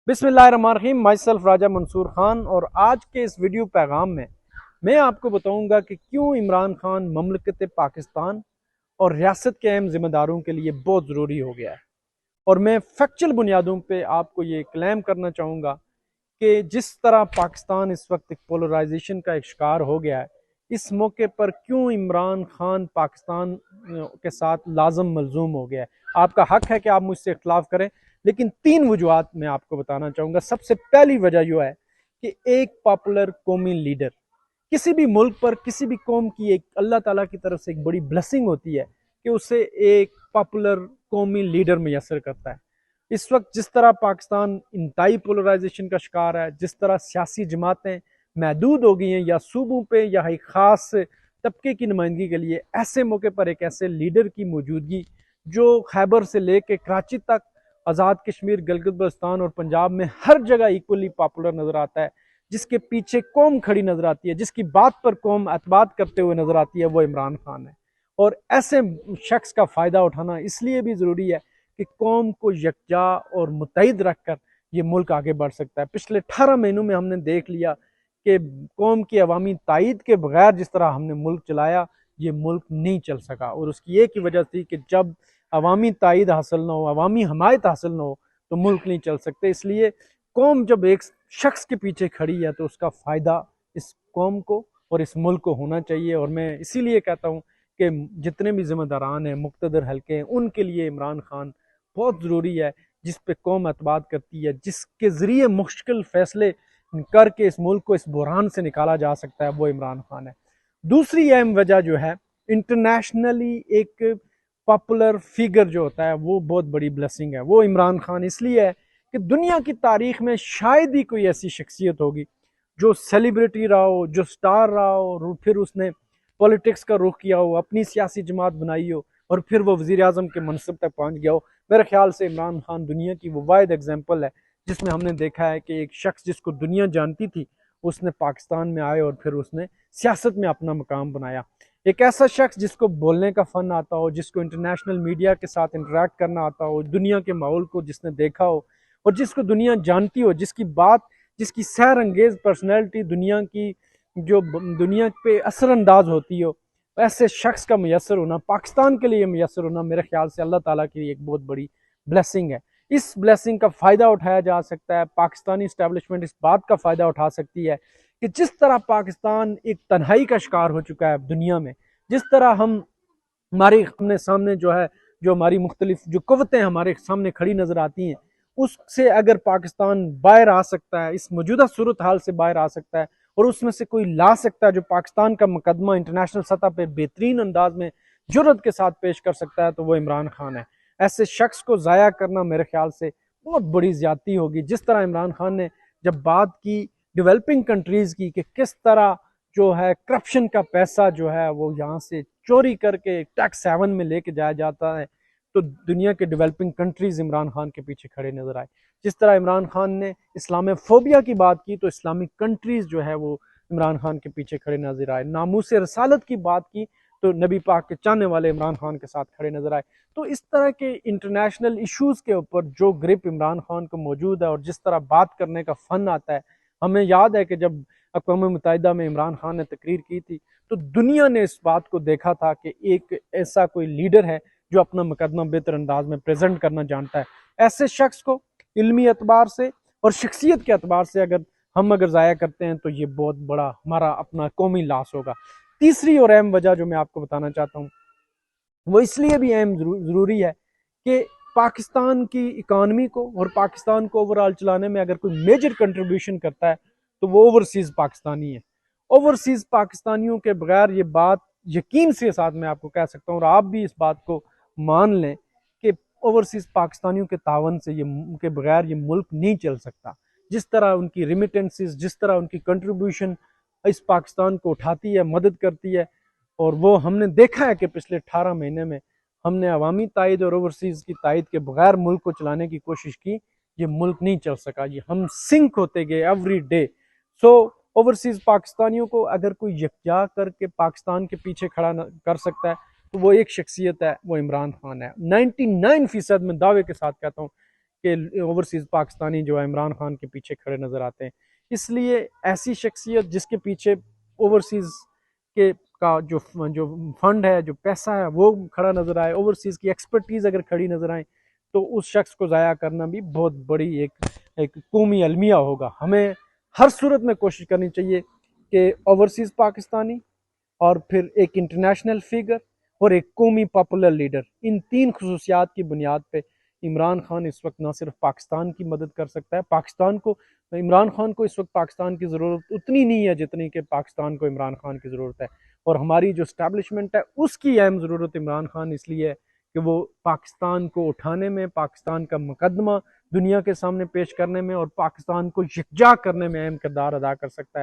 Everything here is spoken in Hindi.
बिस्मिल्लाहिर्रहमानिर्रहीम। माई सेल्फ राजा मंसूर खान, और आज के इस वीडियो पैगाम में मैं आपको बताऊंगा कि क्यों इमरान खान ममलकत पाकिस्तान और रियासत के अहम जिम्मेदारों के लिए बहुत ज़रूरी हो गया है। और मैं फैक्चुअल बुनियादों पे आपको ये क्लेम करना चाहूँगा कि जिस तरह पाकिस्तान इस वक्त एक पोलराइजेशन का एक शिकार हो गया है, इस मौके पर क्यों इमरान खान पाकिस्तान के साथ लाजम मलजूम हो गया है। आपका हक है कि आप मुझसे इख्तलाफ करें, लेकिन तीन वजूहत मैं आपको बताना चाहूँगा। सबसे पहली वजह यह है कि एक पॉपुलर कौमी लीडर किसी भी मुल्क पर, किसी भी कौम की एक अल्लाह ताला की तरफ से एक बड़ी ब्लेसिंग होती है कि उसे एक पॉपुलर कौमी लीडर मैसर करता है। इस वक्त जिस तरह पाकिस्तान इंतहाई पोलराइजेशन का शिकार है, जिस तरह सियासी जमातें महदूद हो गई हैं या सूबों पे या एक ख़ास तबके की नुमाइंदगी के लिए, ऐसे मौके पर एक ऐसे लीडर की मौजूदगी जो खैबर से लेकर कराची तक, आज़ाद कश्मीर, गिलगित बल्तिस्तान और पंजाब में हर जगह इक्वली पॉपुलर नज़र आता है, जिसके पीछे कौम खड़ी नज़र आती है, जिसकी बात पर कौम एतबाद करते हुए नज़र आती है, वो इमरान खान है। और ऐसे शख्स का फ़ायदा उठाना इसलिए भी ज़रूरी है कि कौम को यकजा और मुत्तहिद रखकर ये मुल्क आगे बढ़ सकता है। पिछले 18 महीनों में हमने देख लिया कि कौम की अवामी तायद के बगैर जिस तरह हमने मुल्क चलाया, ये मुल्क नहीं चल सका। और उसकी एक ही वजह थी कि जब अवामी तायद हासिल ना हो, अवामी हमायत हासिल ना हो, तो मुल्क नहीं चल सकते। इसलिए कौम जब एक शख्स के पीछे खड़ी है तो उसका फ़ायदा इस कौम को और इस मुल्क को होना चाहिए। और मैं इसीलिए कहता हूँ कि जितने भी ज़िम्मेदारान हैं, मुक़्तदर हल्के हैं, उनके लिए इमरान खान बहुत ज़रूरी है, जिस पे कौम एतबार करती है, जिसके ज़रिए मुश्किल फ़ैसले करके इस मुल्क को इस बुहरान से निकाला जा सकता है, वो इमरान खान है। दूसरी अहम वजह जो है, इंटरनेशनली एक पॉपुलर फिगर जो होता है, वो बहुत बड़ी ब्लेसिंग है। वो इमरान खान इसलिए है कि दुनिया की तारीख में शायद ही कोई ऐसी शख्सियत होगी जो सेलिब्रिटी रहा हो, जो स्टार रहा हो, और फिर उसने पॉलिटिक्स का रुख किया हो, अपनी सियासी जमात बनाई हो, और फिर वो वज़ीर आज़म के मनसब तक पहुँच गया हो। मेरे ख्याल से इमरान खान दुनिया की वो वाहिद एग्जाम्पल है जिसमें हमने देखा है कि एक शख्स जिसको दुनिया जानती थी, उसने पाकिस्तान में आए और फिर उसने सियासत में अपना मकाम बनाया। एक ऐसा शख्स जिसको बोलने का फ़न आता हो, जिसको इंटरनेशनल मीडिया के साथ इंटरेक्ट करना आता हो, दुनिया के माहौल को जिसने देखा हो और जिसको दुनिया जानती हो, जिसकी बात, जिसकी सैर अंगेज़ पर्सनैलिटी दुनिया की जो दुनिया पे असरअंदाज होती हो, ऐसे शख्स का मैसर होना, पाकिस्तान के लिए मैसर होना, मेरे ख्याल से अल्लाह ताला की एक बहुत बड़ी ब्लेसिंग है। इस ब्लेसिंग का फ़ायदा उठाया जा सकता है। पाकिस्तानी इस्टेब्लिशमेंट इस बात का फ़ायदा उठा सकती है कि जिस तरह पाकिस्तान एक तन्हाई का शिकार हो चुका है दुनिया में, जिस तरह हमारे अपने सामने जो है, जो हमारी मुख्तलिफ जो क़ुव्वतें हमारे सामने खड़ी नज़र आती हैं, उससे अगर पाकिस्तान बाहर आ सकता है, इस मौजूदा सूरत हाल से बाहर आ सकता है, और उसमें से कोई ला सकता है जो पाकिस्तान का मुकदमा इंटरनेशनल सतह पर बेहतरीन अंदाज में जुर्रत के साथ पेश कर सकता है, तो वो इमरान खान है। ऐसे शख्स को ज़ाया करना मेरे ख्याल से बहुत बड़ी ज्यादती होगी। जिस तरह इमरान खान ने जब बात की डेवलपिंग कंट्रीज़ की कि किस तरह जो है करप्शन का पैसा जो है वो यहाँ से चोरी करके टैक्स हेवन में लेके जाया जाता है, तो दुनिया के डेवलपिंग कंट्रीज इमरान खान के पीछे खड़े नजर आए। जिस तरह इमरान खान ने इस्लामोफोबिया की बात की, तो इस्लामिक कंट्रीज जो है वो इमरान खान के पीछे खड़े नजर आए। नामूस रसालत की बात की तो नबी पाक के चाहने वाले इमरान खान के साथ खड़े नजर आए। तो इस तरह के इंटरनेशनल इश्यूज के ऊपर जो ग्रिप इमरान खान को मौजूद है और जिस तरह बात करने का फन आता है, हमें याद है कि जब अक़वाम मुत्तहिदा में इमरान खान ने तकरीर की थी, तो दुनिया ने इस बात को देखा था कि एक ऐसा कोई लीडर है जो अपना मुकदमा बेहतर अंदाज में प्रेजेंट करना जानता है। ऐसे शख्स को इल्मी एतबार से और शख्सियत के एतबार से अगर ज़ाया करते हैं, तो ये बहुत बड़ा हमारा अपना कौमी लॉस होगा। तीसरी और अहम वजह जो मैं आपको बताना चाहता हूँ, वो इसलिए भी अहम ज़रूरी है कि पाकिस्तान की इकानमी को और पाकिस्तान को ओवरऑल चलाने में अगर कोई मेजर कंट्रीब्यूशन करता है, तो वो ओवरसीज़ पाकिस्तानी है। ओवरसीज़ पाकिस्तानियों के बगैर, ये बात यकीन से साथ मैं आपको कह सकता हूँ और आप भी इस बात को मान लें कि ओवरसीज़ पाकिस्तानियों के तावन से ये उनके बगैर ये मुल्क नहीं चल सकता। जिस तरह उनकी रिमिटेंसेस, जिस तरह उनकी कंट्रीब्यूशन इस पाकिस्तान को उठाती है, मदद करती है, और वो हमने देखा है कि पिछले 18 महीने में हमने अवामी तायद और ओवरसीज़ की तायद के बगैर मुल्क को चलाने की कोशिश की, ये मुल्क नहीं चल सका। ये हम सिंक होते गए एवरी डे। सो ओवरसीज़ पाकिस्तानियों को अगर कोई यकजा करके पाकिस्तान के पीछे खड़ा कर सकता है, तो वो एक शख्सियत है, वो इमरान खान है। 99% में दावे के साथ कहता हूँ के ओवरसीज़ पाकिस्तानी जो है इमरान खान के पीछे खड़े नज़र आते हैं। इसलिए ऐसी शख्सियत जिसके पीछे ओवरसीज़ के का जो फंड है, जो पैसा है, वो खड़ा नज़र आए, ओवरसीज़ की एक्सपर्टीज़ अगर खड़ी नज़र आए, तो उस शख्स को ज़ाया करना भी बहुत बड़ी एक कौमी अलमिया होगा। हमें हर सूरत में कोशिश करनी चाहिए कि ओवरसीज़ पाकिस्तानी और फिर एक इंटरनेशनल फिगर और एक कौमी पॉपुलर लीडर, इन तीन खसूसियात की बुनियाद पे इमरान खान इस वक्त ना सिर्फ पाकिस्तान की मदद कर सकता है, पाकिस्तान को, इमरान खान को इस वक्त पाकिस्तान की ज़रूरत उतनी नहीं है जितनी कि पाकिस्तान को इमरान खान की ज़रूरत है। और हमारी जो स्टैब्लिशमेंट है उसकी अहम ज़रूरत इमरान खान इसलिए है कि वो पाकिस्तान को उठाने में, पाकिस्तान का मुकदमा दुनिया के सामने पेश करने में और पाकिस्तान को यकजा करने में अहम किरदार अदा कर सकता है।